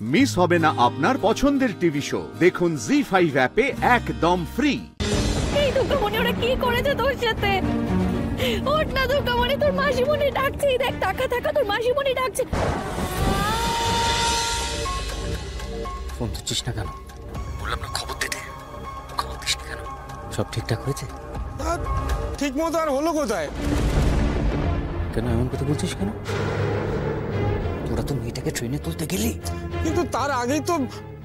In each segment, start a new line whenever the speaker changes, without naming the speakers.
Miss হবে না আপনার পছন্দের টিভি শো। দেখুন জি5 অ্যাপে একদম ফ্রি।
এই দুর্গামণি ওরা কি করেছে তোর সাথে? ওঠ না দুর্গামণি, তোর মাসিমণি ডাকছে। দেখ টাকা থাকা তোর মাসিমণি ডাকছে।
ফোন দিচ্ছিস না কেন? বললাম না খবর দিতে, খবর দিস না কেন? সব ঠিকঠাক হয়েছে?
ঠিক মতো আর হলো কোথায়?
কেন এমন কথা বলছিস কেন? তোরা তো মেয়েটাকে ট্রেনে তুলতে গেলি,
কিন্তু তার আগেই তো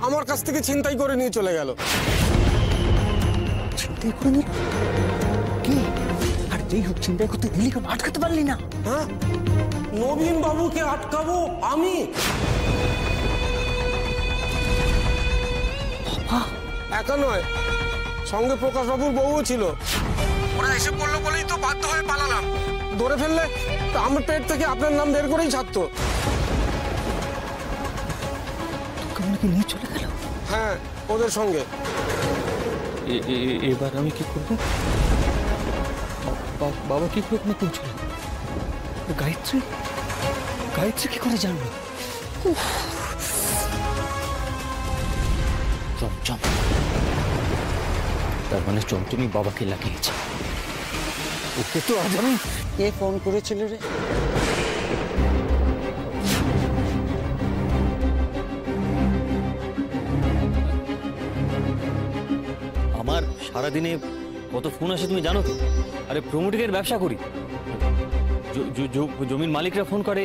আমার কাছ থেকে ছিনতাই করে নিয়ে চলে গেল।
ছিনতাই করে নিল? কি? আর যেই হোক ছিনতাই করতে গেলি কেন আটকাতে পারলি না?
হ্যাঁ, নবীন বাবুকে আটকাবো আমি? একা নয়, সঙ্গে প্রকাশ বাবুর বউও ছিল। ওরা এসে পড়লো বলেই তো বাধ্য হয়ে পালালাম। ধরে ফেললে আমার পেট থেকে আপনার নাম বের করেই ছাড়তো।
তোকে নিয়ে চলে গেল?
হ্যাঁ, ওদের সঙ্গে।
এবার আমি কি করবো? বাবা কি করে ওখানে পৌঁছল? গায়ত্রী গায়ত্রী কি করে জানলো? চমচম, তার মানে চমচমই বাবাকে লাগিয়েছে। ওকে তো আজ আমি...
কে ফোন করেছিল রে?
আমার সারাদিনে কত ফোন আসে তুমি জানো তো? আরে প্রমোটিংয়ের ব্যবসা করি, জমির মালিকরা ফোন করে,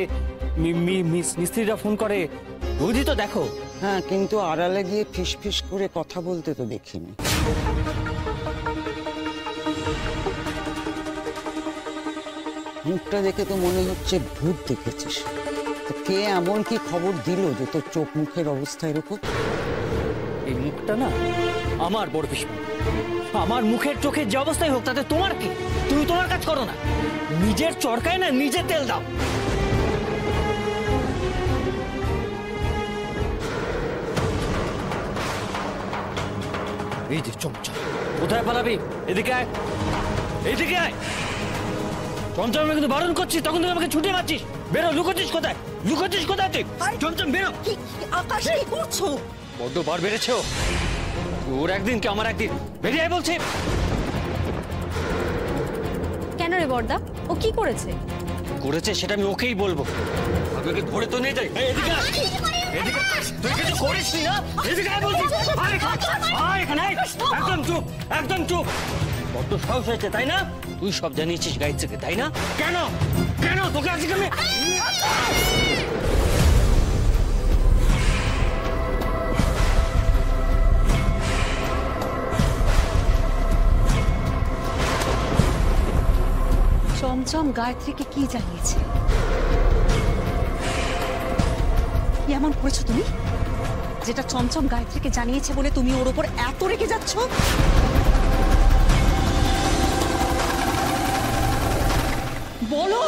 মিস্ত্রিরা ফোন করে, রোজই তো দেখো।
হ্যাঁ, কিন্তু আড়ালে গিয়ে ফিস ফিস করে কথা বলতে তো দেখিনি। মুখটা দেখে তো মনে হচ্ছে ভূত দেখেছিস। তো কে এমন কি খবর দিল যে তোর চোখ মুখের অবস্থা এরকম?
এই মুখটা না আমার বড় পিসমা। আমার মুখের চোখের যে অবস্থায় হোক তাতে তোমার কি? তুমি তোমার কাজ করো না, নিজের চরকায় না নিজে তেল দাও। এই যে চমচম, কোথায় পালাবি? এদিকে আয়, এদিকে আয়। চমচম আমি কিন্তু বারণ করছি, তখন তুই আমাকে ছুটে মারছিস। বেরো, লুকোচ্ছিস কোথায়? লুকোচ্ছিস কোথায় তুই? চমচম বেরো।
আকাশ, কি করছো?
বড্ড বার বেড়েছে ওর একদিন কি আমার একদিন। বেরিয়ে আয় বলছে।
কেন রে বড়দা, ও কি করেছে?
করেছে সেটা আমি ওকেই বলবো। আমি ওকে ধরে তো নিয়ে যাই। এদিকে আয়, এদিকে। তুই কিছু করিসনি না? এদিকে আয় বলছি। আয়, আয় এখানে আয়। একদম চুপ, একদম চুপ। বড্ড সাহস হয়েছে তাই না? তুই সব জানিয়েছিস গায়ত্রীকে তাই না? কেন কেন তোকে আজকে আমি...
চমচম গায়ত্রীকে কি জানিয়েছে? এমন করেছো তুমি যেটা চমচম গায়ত্রীকে জানিয়েছে বলে তুমি ওর উপর এত রেগে যাচ্ছ? বলো।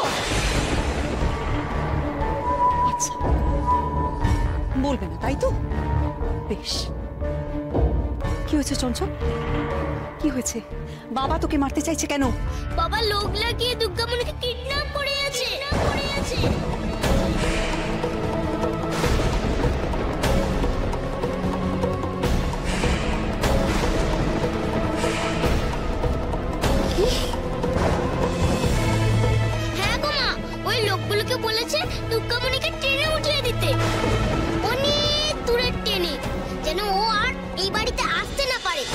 আচ্ছা, বলবে না তাই তো? বেশ। কি হয়েছে চমচম? কি হয়েছে? বাবা তোকে মারতে চাইছে কেন?
বাবা লোক লাগিয়ে দুর্গামণিকে কিডন্যাপ করেছে। হ্যাঁ গো মা, ওই লোকগুলোকে বলেছে দুর্গামণিকে ট্রেনে উঠিয়ে দিতে, অনেক দূরের ট্রেনে, যেন ও আর এই বাড়িতে আসতে না পারে।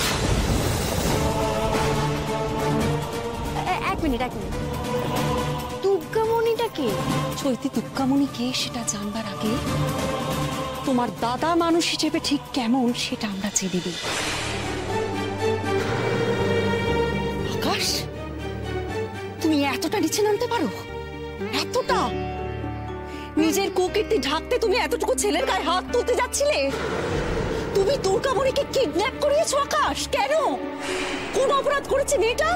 এক মিনিট, দুর্গামণিটা কে?
চৈতি দুর্গামণি কে সেটা জানবার আগে তোমার দাদা মানুষ হিসেবে ঠিক কেমন সেটা আমরা জেনে নিই। আকাশ, তুমি এতটা নিচে নামতে পারো? এতটা? নিজের কুকীর্তি ঢাকতে তুমি এতটুকু ছেলের গায়ে হাত তুলতে যাচ্ছিলে? তুমি দুর্গামণিকে কিডন্যাপ করিয়েছো আকাশ। কেন? কোন অপরাধ করেছে মেয়েটা?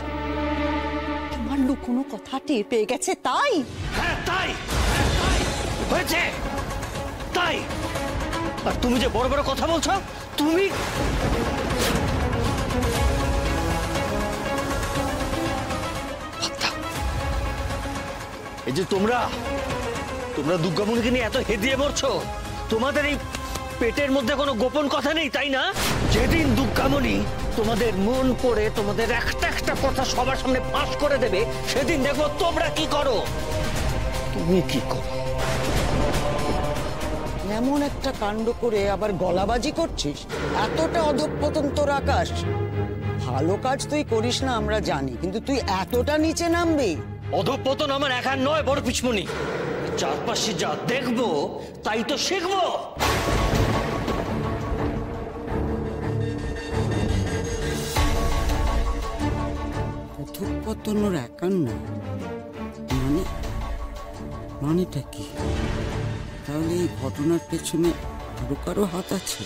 তোমার লুকোনো কথা টের পেয়ে গেছে তাই?
হ্যাঁ তাই হয়েছে, তাই। আর তুমি যে বড় বড় কথা বলছো, তুমি এই যে তোমরা দুর্গামণিকে নিয়ে এত হেদিয়ে মরছো, তোমাদের এই পেটের মধ্যে কোনো গোপন কথা নেই, তাই না? যেদিন দুর্গামণি তোমাদের মন পড়ে তোমাদের একটা একটা কথা সবার সামনে ফাঁস করে দেবে, সেদিন দেখো তোমরা কি করো। তুমি কি করো?
এমন একটা কাণ্ড করে আবার গলাবাজি করছিস? এতটা অধঃপতন তোর আকাশ? ভালো কাজ তুই করিস না আমরা জানি, কিন্তু তুই এতটা নিচে নামবি?
অধঃপতন আমার একার নয় বড় পিসমণি, চারপাশে যা দেখবো তাই তো শিখবো।
অধঃপতন ওর একার নয় মানে? মানেটা কি? তাহলে এই ঘটনার পেছনে আরো কারো হাত আছে?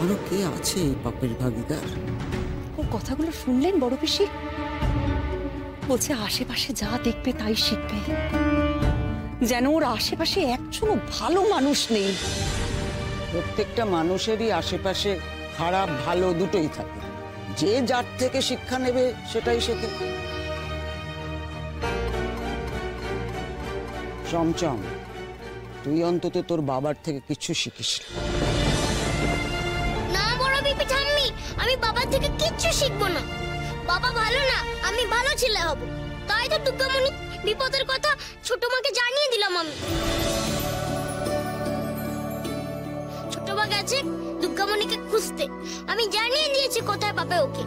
আরো কে আছে এই পাপের ভাগিদার?
ওর কথাগুলো শুনলেন বড় পিসি? বলছে আশেপাশে যা দেখবে তাই শিখবে, যেন ওর আশেপাশে একজনও ভালো মানুষ নেই।
প্রত্যেকটা মানুষেরই আশেপাশে খারাপ ভালো দুটোই থাকে, যে যার থেকে শিক্ষা নেবে সেটাই শেখে। চমচম, তুই অন্তত তোর বাবার থেকে কিছু শিখিস।
না বড় পিপি ঠাম্মি, আমি বাবার থেকে কিচ্ছু শিখবো না। বাবা ভালো না, আমি ভালো ছেলে হব। তাই তো দুর্গামণি বিপদের কথা ছোট মাকে জানিয়ে দিলাম আমি। ছোট মা গেছে দুর্গামণিকে খুঁজতে, আমি জানিয়ে দিয়েছি কোথায় পাবে ওকে।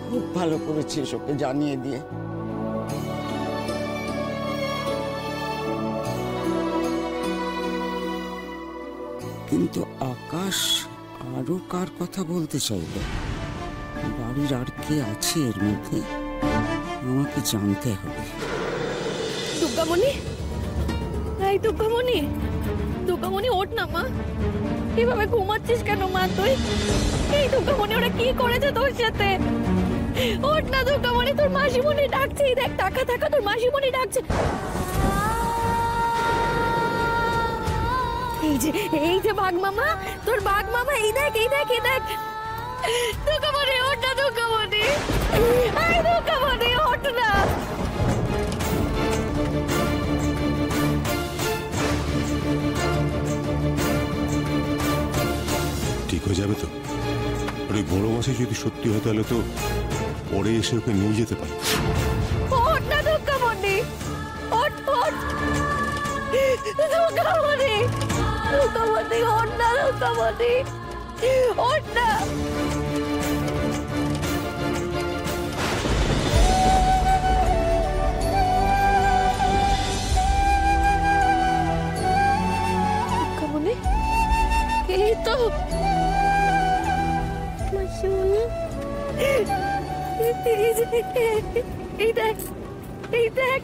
খুব ভালো করেছিস ওকে জানিয়ে দিয়ে। কিন্তু আকাশ আরো কার কথা বলতে চাইবে? বাড়ির আর কে আছে এর মধ্যে? আমাকে জানতে হবে।
দুর্গামণি, এই দুর্গামণি, দুর্গামণি ওঠ না মা। এভাবে ঘুমাচ্ছিস কেন মা তুই? এই দুর্গামণি, ওরা কি করেছে তোর সাথে? ওঠ না দুর্গামণি, তোর মাসিমণি ডাকছে। এই দেখ, টাকা থাকা তোর মাসিমণি ডাকছে। এই যে বাঘ মামা, তোর বাঘ মামা, এই দেখ এই দেখ এই দেখ। দুর্গামণি ওঠ না, দুর্গামণি, এই দুর্গামণি ওঠ না।
ঠিক হয়ে যাবে তো? আর ওই বড় মাসে যদি সত্যি হয় তাহলে তো পরে এসে ওকে নিয়ে যেতে পারে।
ওঠ না দুর্গামণি, ওঠ ওঠ দুর্গামণি, দুর্গামণি ওঠ না, দুর্গামণি ওঠ না। দুর্গামণি, এই তো মাসিমণি, এই দেখ এই দেখ।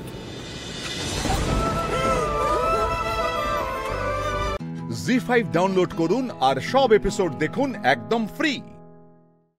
জি5 ডাউনলোড করুন আর সব এপিসোড দেখুন একদম ফ্রি।